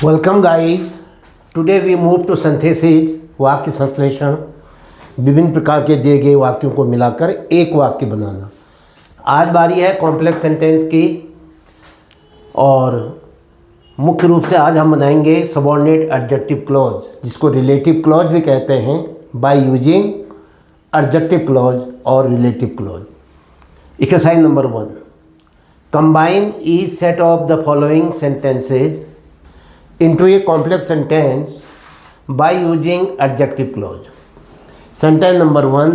Welcome guys. Today we move to synthesis, वाक्य संश्लेषण। विभिन्न प्रकार के दिए गए वाक्यों को मिलाकर एक वाक्य बनाना। आज बारी है कॉम्प्लेक्स सेंटेंस की और मुख्य रूप से आज हम बनाएंगे सबऑर्डिनेट एडजेक्टिव क्लॉज, जिसको रिलेटिव क्लॉज भी कहते हैं, बाय यूजिंग एडजेक्टिव क्लॉज और relative clause. Exercise number 1, combine each set of the following sentences into a complex sentence by using adjective clause. Sentence number 1,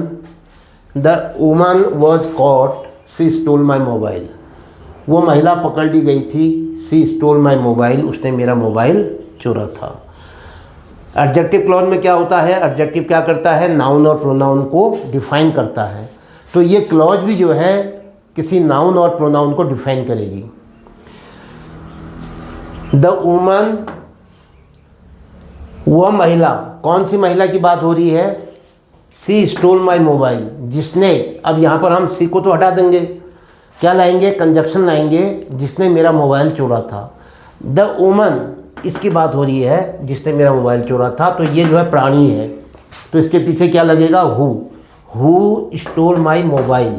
the woman was caught, she stole my mobile. वो महिला पकड़ ली गई थी, she stole my mobile, उसने मेरा mobile चोरा था। Adjective clause में क्या होता है? एडजेक्टिव क्या करता है? नाउन और प्रोनाउन को डिफाइन करता है। तो ये क्लॉज भी जो है किसी नाउन और प्रोनाउन को डिफाइन करेगी। द वुमन, वह महिला, कौन सी महिला की बात हो रही है? सी स्टोल माई मोबाइल, जिसने, अब यहाँ पर हम सी को तो हटा देंगे, क्या लाएंगे? कंजक्शन लाएंगे, जिसने मेरा मोबाइल चोरा था। द वुमन, इसकी बात हो रही है जिसने मेरा मोबाइल चोरा था, तो ये जो है प्राणी है, तो इसके पीछे क्या लगेगा? हु स्टोल माई मोबाइल,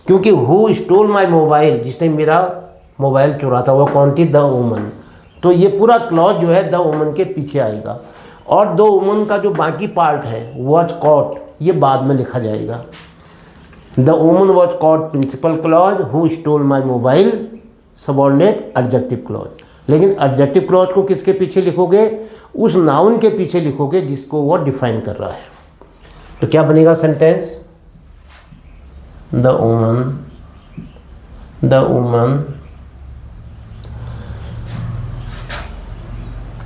क्योंकि हु स्टोल माई मोबाइल, जिसने मेरा मोबाइल चोरा था, वह कौन थी? The woman. तो ये पूरा क्लॉज जो है द वुमन के पीछे आएगा। और द वुमन का जो बाकी पार्ट है, वॉज कॉट, ये बाद में लिखा जाएगा। The woman was caught principal clause, who stole my mobile subordinate adjective clause. लेकिन एडजेक्टिव क्लॉज को किसके पीछे लिखोगे? उस नाउन के पीछे लिखोगे जिसको वो डिफाइन कर रहा है। तो क्या बनेगा सेंटेंस? द वुमन,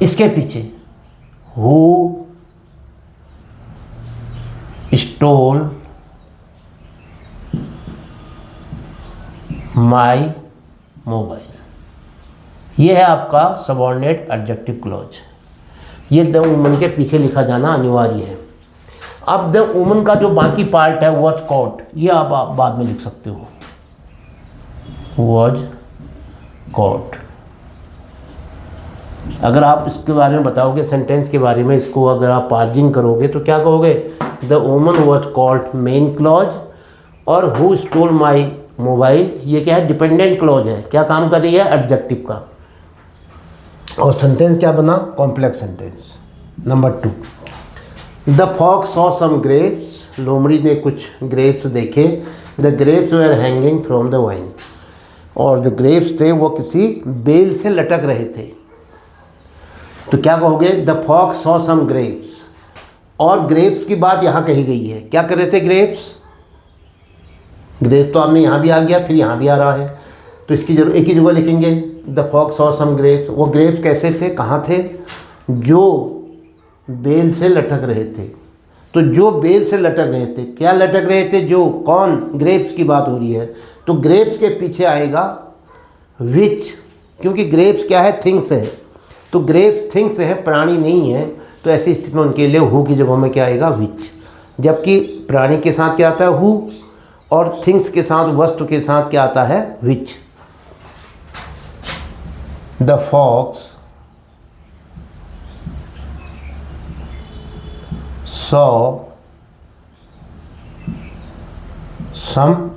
इसके पीछे हु स्टोल माई मोबाइल। ये है आपका सबऑर्डिनेट एडजेक्टिव क्लॉज। ये द वुमन के पीछे लिखा जाना अनिवार्य है। अब द वुमन का जो बाकी पार्ट है, वॉज कॉट, ये आप बाद में लिख सकते हो, वॉज कॉट। अगर आप इसके बारे में बताओगे, सेंटेंस के बारे में, इसको अगर आप पार्जिंग करोगे तो क्या कहोगे? The woman was called main clause और हु स्टोल माई मोबाइल, ये क्या है? डिपेंडेंट क्लॉज है। क्या काम कर रही है? एडजेक्टिव का। और सेंटेंस क्या बना? Complex sentence. Number 2, the fox saw some grapes, लोमड़ी ने कुछ ग्रेप्स देखे। The grapes were hanging from the vine, और जो ग्रेप्स थे वो किसी बेल से लटक रहे थे। तो क्या कहोगे? The fox saw some grapes. और ग्रेप्स की बात यहाँ कही गई है। क्या कर रहे थे ग्रेप्स? ग्रेप्स तो आपने यहाँ भी आ गया, फिर यहाँ भी आ रहा है, तो इसकी जरूर एक ही जगह लिखेंगे, the fox saw some grapes. वो ग्रेप्स कैसे थे, कहाँ थे? जो बेल से लटक रहे थे। तो जो बेल से लटक रहे थे, क्या लटक रहे थे? जो, कौन? ग्रेप्स की बात हो रही है। तो ग्रेप्स के पीछे आएगा विच, क्योंकि ग्रेप्स क्या है? थिंग्स है। तो ग्रेप्स थिंग्स है, प्राणी नहीं है। तो ऐसी स्थिति में उनके लिए हु की जगह में क्या आएगा? विच। जबकि प्राणी के साथ क्या आता है? हु, और थिंग्स के साथ, वस्तु के साथ क्या आता है? Which. The fox saw some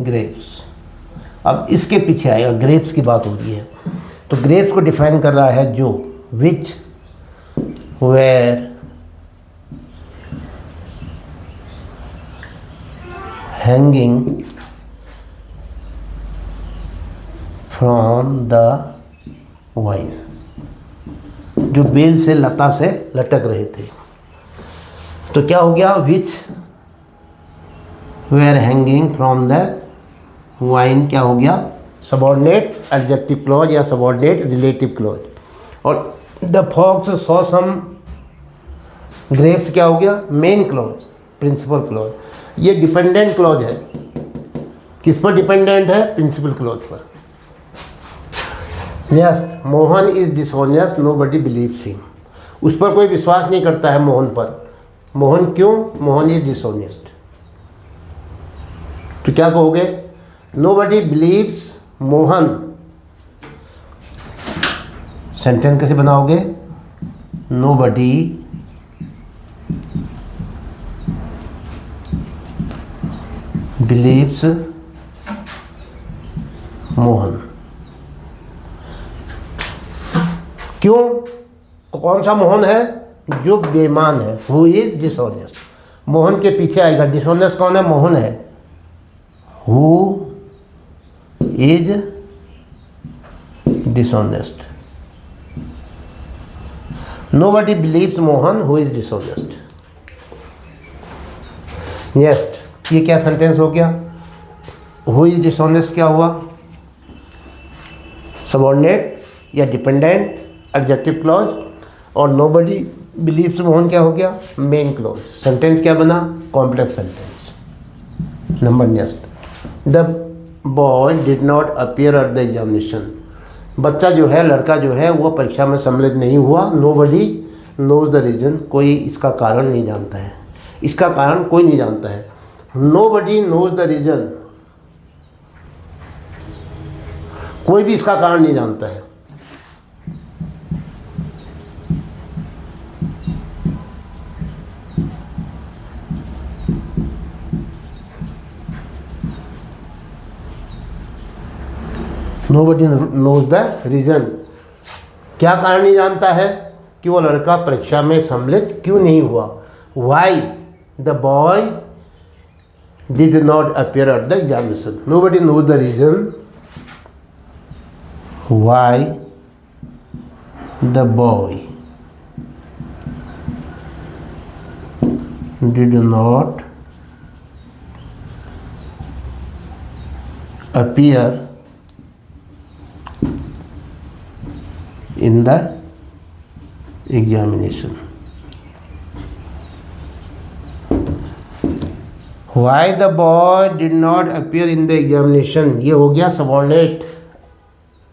grapes. अब इसके पीछे आएगा, ग्रेप्स की बात हो रही है, तो ग्रेप्स को डिफाइन कर रहा है जो, विच were hanging from the wine, जो बेल से, लता से लटक रहे थे। तो क्या हो गया? Which were hanging from the vine, क्या हो गया? सबऑर्डिनेट एडजेक्टिव क्लॉज या सबऑर्डिनेट रिलेटिव क्लॉज। और the fox saw some grapes क्या हो गया? Main clause, principal clause. ये डिपेंडेंट क्लॉज है। किस पर डिपेंडेंट है? प्रिंसिपल क्लॉज पर। Yes, Mohan is dishonest, nobody believes him. उस पर कोई विश्वास नहीं करता है मोहन पर। मोहन क्यों? Mohan is dishonest. तो क्या कहोगे? nobody believes मोहन सेंटेंस कैसे बनाओगे? Nobody believes Mohan. क्यों? कौन सा मोहन है? जो बेईमान है, हु इज डिसऑनेस्ट। मोहन के पीछे आएगा, डिसऑनेस्ट कौन है? मोहन है। Who is dishonest. Nobody believes Mohan who is dishonest. Next, ये क्या सेंटेंस हो गया? हु इज डिसऑनेस्ट क्या हुआ? सबऑर्डिनेट या डिपेंडेंट एडजेक्टिव क्लॉज, और नोबडी बिलीव्स मोहन क्या हो गया? Main clause. सेंटेंस क्या बना? Complex sentence. Number next, the boy did not appear at the examination. बच्चा जो है, लड़का जो है, वो परीक्षा में सम्मिलित नहीं हुआ। Nobody knows the reason. कोई इसका कारण नहीं जानता है। इसका कारण कोई नहीं जानता है। Nobody knows the reason. कोई भी इसका कारण नहीं जानता है। Nobody knows the reason. क्या कारण नहीं जानता है? कि वो लड़का परीक्षा में सम्मिलित क्यों नहीं हुआ। Why the boy did not appear at the examination. Nobody knows the reason why the boy did not appear in the examination. Why the boy did not appear in the examination? ये हो गया subordinate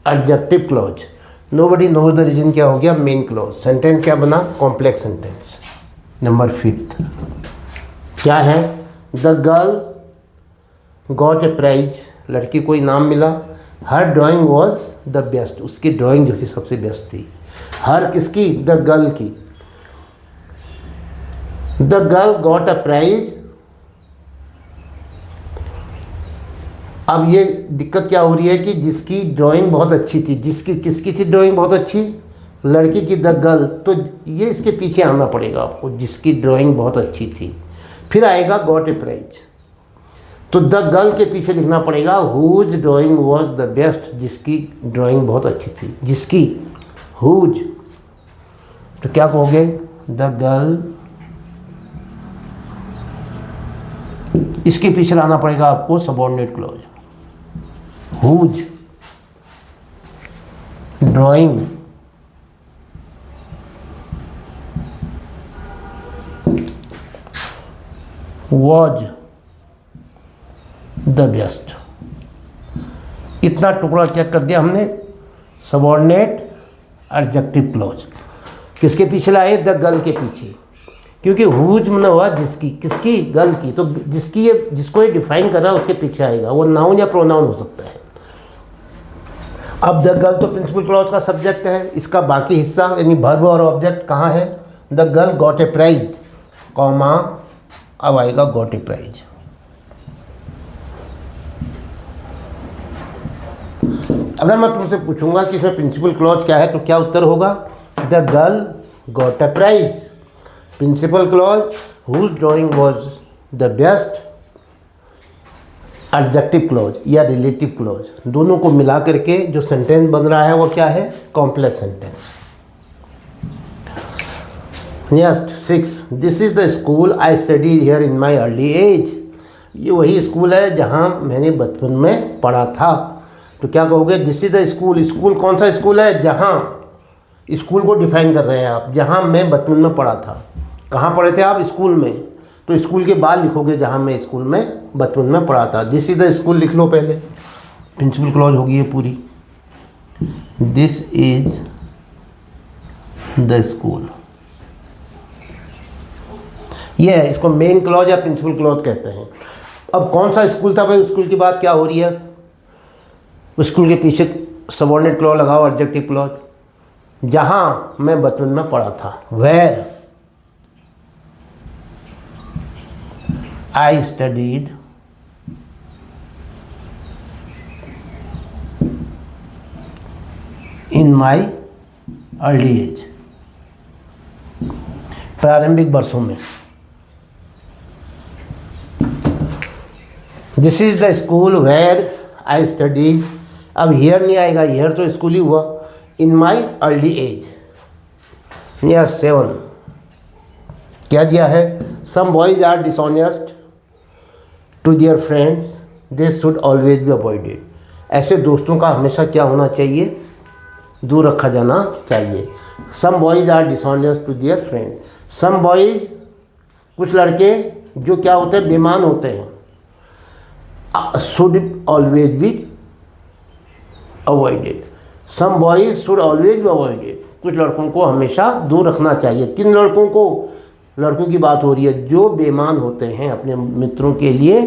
adjective clause. Nobody knows the reason क्या हो गया? Main clause. Sentence क्या बना? Complex sentence. Number 5 क्या है? The girl got a prize. लड़की को इनाम मिला। Her drawing was the best. उसकी ड्राइंग जो थी सबसे बेस्ट थी। हर किसकी? द गर्ल की। The girl got a prize. अब ये दिक्कत क्या हो रही है कि जिसकी ड्राइंग बहुत अच्छी थी, किसकी थी ड्राइंग बहुत अच्छी? लड़की की, द गर्ल। तो ये इसके पीछे आना पड़ेगा आपको, जिसकी ड्राइंग बहुत अच्छी थी। फिर आएगा गॉट ए प्राइज। तो द गर्ल के पीछे लिखना पड़ेगा whose drawing was the best. जिसकी ड्राइंग बहुत अच्छी थी। जिसकी, हुज। तो क्या कहोगे? The girl. इसके पीछे लाना पड़ेगा आपको subordinate clause. Whose drawing was the best. इतना टुकड़ा क्या कर दिया हमने? Subordinate adjective clause. किसके पीछे लाए? द गर्ल के पीछे। क्योंकि हुज में हुआ जिसकी, किसकी? गर्ल की। तो जिसकी, ये जिसको ये डिफाइन कर रहा है उसके पीछे आएगा। वो नाउन या प्रोनाउन हो सकता है। अब द गर्ल तो प्रिंसिपल क्लॉज का सब्जेक्ट है। इसका बाकी हिस्सा यानी वर्ब और ऑब्जेक्ट कहाँ है? The girl got a prize, comma, अब आएगा गॉट ए प्राइज। अगर मैं तुमसे पूछूंगा कि इसमें प्रिंसिपल क्लॉज क्या है, तो क्या उत्तर होगा? The girl got a prize. Principal clause whose drawing was the best. Adjective clause या रिलेटिव क्लॉज, दोनों को मिला करके जो सेंटेंस बन रहा है वो क्या है? Complex sentence. Next 6, this is the school I studied here in my early age. ये वही स्कूल है जहाँ मैंने बचपन में पढ़ा था। तो क्या कहोगे? This is the school. School कौन सा स्कूल है? जहाँ, स्कूल को डिफाइन कर रहे हैं आप। जहाँ मैं बचपन में पढ़ा था। कहाँ पढ़े थे आप? स्कूल में। तो स्कूल के बाद लिखोगे जहाँ मैं स्कूल में बचपन में पढ़ा था। दिस इज द स्कूल लिख लो पहले, प्रिंसिपल क्लॉज होगी ये पूरी। दिस इज द स्कूल, ये है, इसको मेन क्लॉज या प्रिंसिपल क्लॉज कहते हैं। अब कौन सा स्कूल था भाई? स्कूल की बात क्या हो रही है? स्कूल के पीछे सबऑर्डिनेट क्लॉज लगाओ, एडजेक्टिव क्लॉज। जहाँ मैं बचपन में पढ़ा था। Where I studied in my early age, प्रारंभिक वर्षों में। This is the school where I studied, अब हियर नहीं आएगा, हियर तो स्कूल ही हुआ। इन माई अर्ली एज, या 7 क्या दिया है? Some boys are dishonest to their friends, they should always be avoided. ऐसे दोस्तों का हमेशा क्या होना चाहिए? दूर रखा जाना चाहिए। Some boys are dishonest to their friend, some boys कुछ लड़के जो क्या होते हैं? बेईमान होते हैं। Should always be avoided, some boys should always be avoided, कुछ लड़कों को हमेशा दूर रखना चाहिए। किन लड़कों को? लड़कों की बात हो रही है जो बेईमान होते हैं, अपने मित्रों के लिए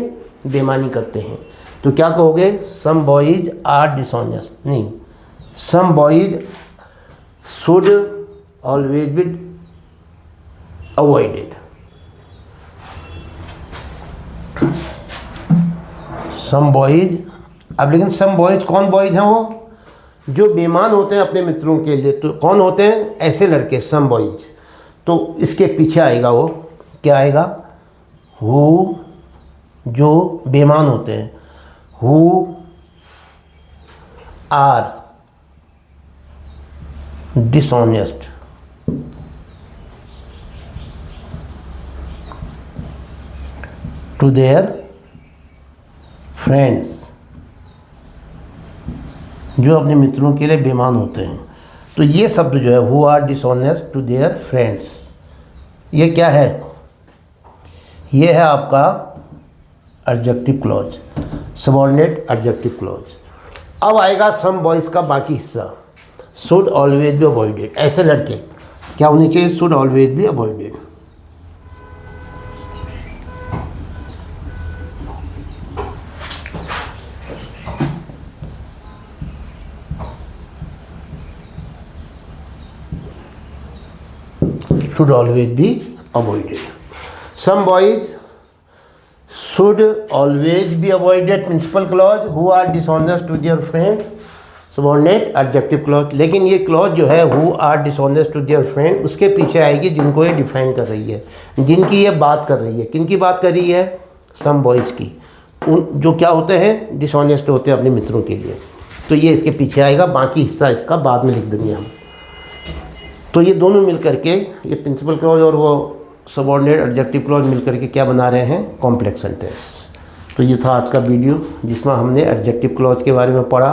बेईमानी करते हैं। तो क्या कहोगे? सम बॉयज आर डिसऑनेस्ट, नहीं, some boys should always be avoided. Some boys, अब लेकिन सम बॉयज कौन बॉयज हैं? वो जो बेईमान होते हैं अपने मित्रों के लिए। तो कौन होते हैं? ऐसे लड़के, सम बॉयज। तो इसके पीछे आएगा वो, क्या आएगा? वो जो बेईमान होते हैं, who are dishonest to their friends, जो अपने मित्रों के लिए बेईमान होते हैं। तो ये शब्द जो है who are dishonest to their friends, ये क्या है? ये है आपका adjective clause, subordinate adjective clause. अब आएगा सम बॉयज का बाकी हिस्सा। शुड ऑलवेज बी अवॉइडेड, ऐसे लड़के क्या होने चाहिए? Should always be avoided. should always be avoided. Some boys should always be avoided, principal clause, who are dishonest to their friends, subordinate adjective clause। लेकिन ये क्लॉज जो है who are dishonest to their friend, उसके पीछे आएगी जिनको ये define कर रही है, जिनकी ये बात कर रही है। किन की बात कर रही है? सम बॉयज़ की, उन जो क्या होते हैं? डिसऑनेस्ट होते हैं अपने मित्रों के लिए। तो ये इसके पीछे आएगा, बाकी हिस्सा इसका बाद में लिख देंगे हम। तो ये दोनों मिल करके, ये प्रिंसिपल क्लॉज और वो सबऑर्डिनेट एडजेक्टिव क्लॉज मिल करके क्या बना रहे हैं? Complex sentence. तो ये था आज का वीडियो जिसमें हमने एडजेक्टिव क्लॉज के बारे में पढ़ा।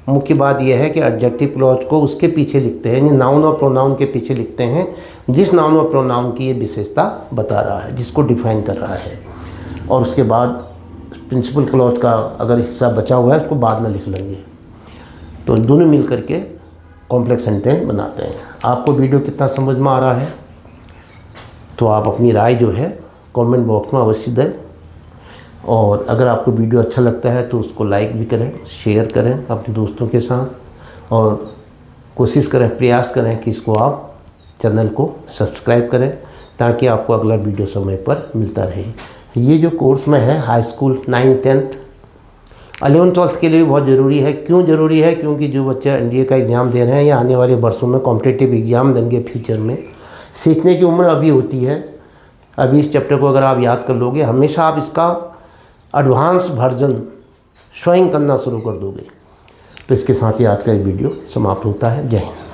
मुख्य बात यह है कि एडजेक्टिव क्लॉज को उसके पीछे लिखते हैं, यानी नाउन और प्रोनाउन के पीछे लिखते हैं जिस नाउन और प्रोनाउन की ये विशेषता बता रहा है, जिसको डिफाइन कर रहा है। और उसके बाद प्रिंसिपल क्लॉज का अगर हिस्सा बचा हुआ है उसको बाद में लिख लेंगे। तो दोनों मिल करके कॉम्प्लेक्स सेंटेंस बनाते हैं। आपको वीडियो कितना समझ में आ रहा है? तो आप अपनी राय जो है कमेंट बॉक्स में अवश्य दें। और अगर आपको वीडियो अच्छा लगता है तो उसको लाइक भी करें, शेयर करें अपने दोस्तों के साथ, और कोशिश करें, प्रयास करें कि इसको आप चैनल को सब्सक्राइब करें ताकि आपको अगला वीडियो समय पर मिलता रहे। ये जो कोर्स में है हाई स्कूल 9, 10, 11, 12 के लिए भी बहुत ज़रूरी है। क्यों ज़रूरी है? क्योंकि जो बच्चे एनडीए का एग्ज़ाम दे रहे हैं या आने वाले वर्षों में कॉम्पिटिटिव एग्ज़ाम देंगे फ्यूचर में, सीखने की उम्र अभी होती है। अभी इस चैप्टर को अगर आप याद कर लोगे, हमेशा आप इसका एडवांस वर्जन स्वयं करना शुरू कर दोगे। तो इसके साथ ही आज का ये वीडियो समाप्त होता है। जय हिंद।